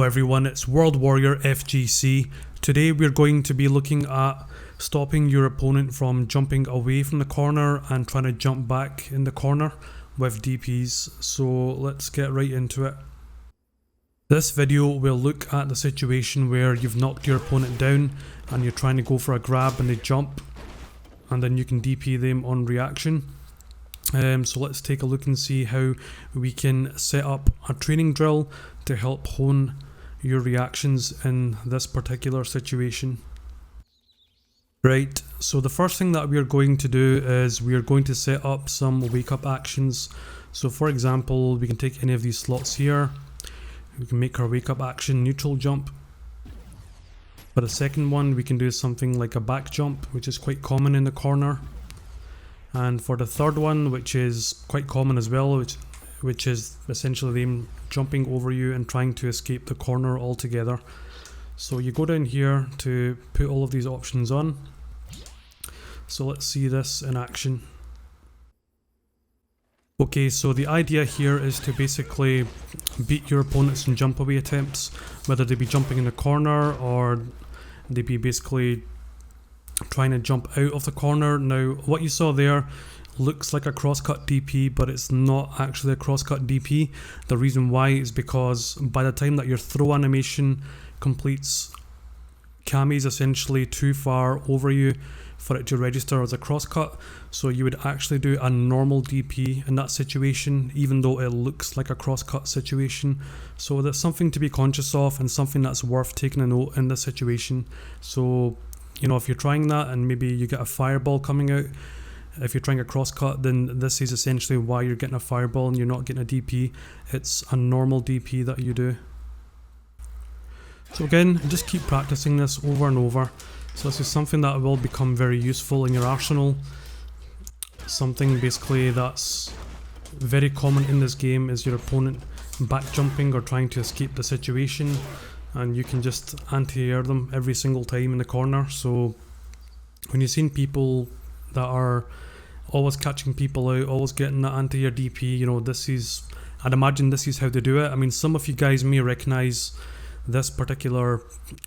Hello everyone, it's World Warrior FGC. Today we're going to be looking at stopping your opponent from jumping away from the corner and trying to jump back in the corner with DPs. So let's get right into it. This video will look at the situation where you've knocked your opponent down and you're trying to go for a grab and they jump, and then you can DP them on reaction. So let's take a look and see how we can set up a training drill to help hone your reactions in this particular situation. Right, so the first thing that we are going to do is we are going to set up some wake up actions. So for example, we can take any of these slots here. We can make our wake up action neutral jump. For the second one, we can do something like a back jump, which is quite common in the corner. And for the third one, which is quite common as well, which is essentially them jumping over you and trying to escape the corner altogether. So you go down here to put all of these options on. So let's see this in action. Okay, so the idea here is to basically beat your opponents in jump away attempts, whether they be jumping in the corner or they be basically trying to jump out of the corner. Now what you saw there looks like a crosscut DP, but it's not actually a crosscut DP. The reason why is because by the time that your throw animation completes, Kami is essentially too far over you for it to register as a crosscut. So you would actually do a normal DP in that situation, even though it looks like a crosscut situation. So that's something to be conscious of and something that's worth taking a note in this situation. So you know, if you're trying that and maybe you get a fireball coming out, if you're trying a crosscut, then this is essentially why you're getting a fireball and you're not getting a DP. It's a normal DP that you do. So again, just keep practicing this over and over. So this is something that will become very useful in your arsenal. Something basically that's very common in this game is your opponent back jumping or trying to escape the situation, and you can just anti-air them every single time in the corner. So when you've seen people that are always catching people out, always getting that anti-air DP, you know, this is, I'd imagine this is how they do it. I mean, some of you guys may recognize this particular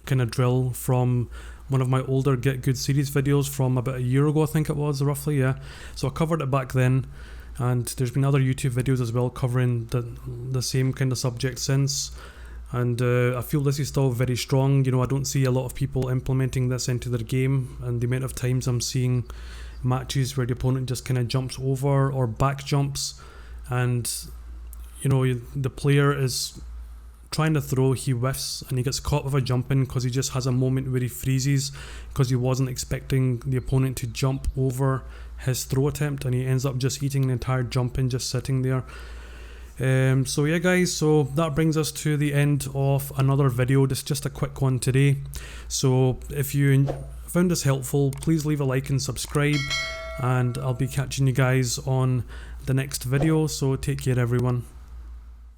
kind of drill from one of my older Git Good series videos from about a year ago, I think it was, roughly, yeah. So I covered it back then, and there's been other YouTube videos as well covering the same kind of subject since. And I feel this is still very strong. You know, I don't see a lot of people implementing this into their game, and the amount of times I'm seeing matches where the opponent just kind of jumps over or back jumps, and you know, the player is trying to throw, he whiffs and he gets caught with a jump in because he just has a moment where he freezes because he wasn't expecting the opponent to jump over his throw attempt, and he ends up just eating an entire jump in just sitting there. So yeah guys, so that brings us to the end of another video. This is just a quick one today. So if you found this helpful, please leave a like and subscribe, and I'll be catching you guys on the next video. So take care everyone.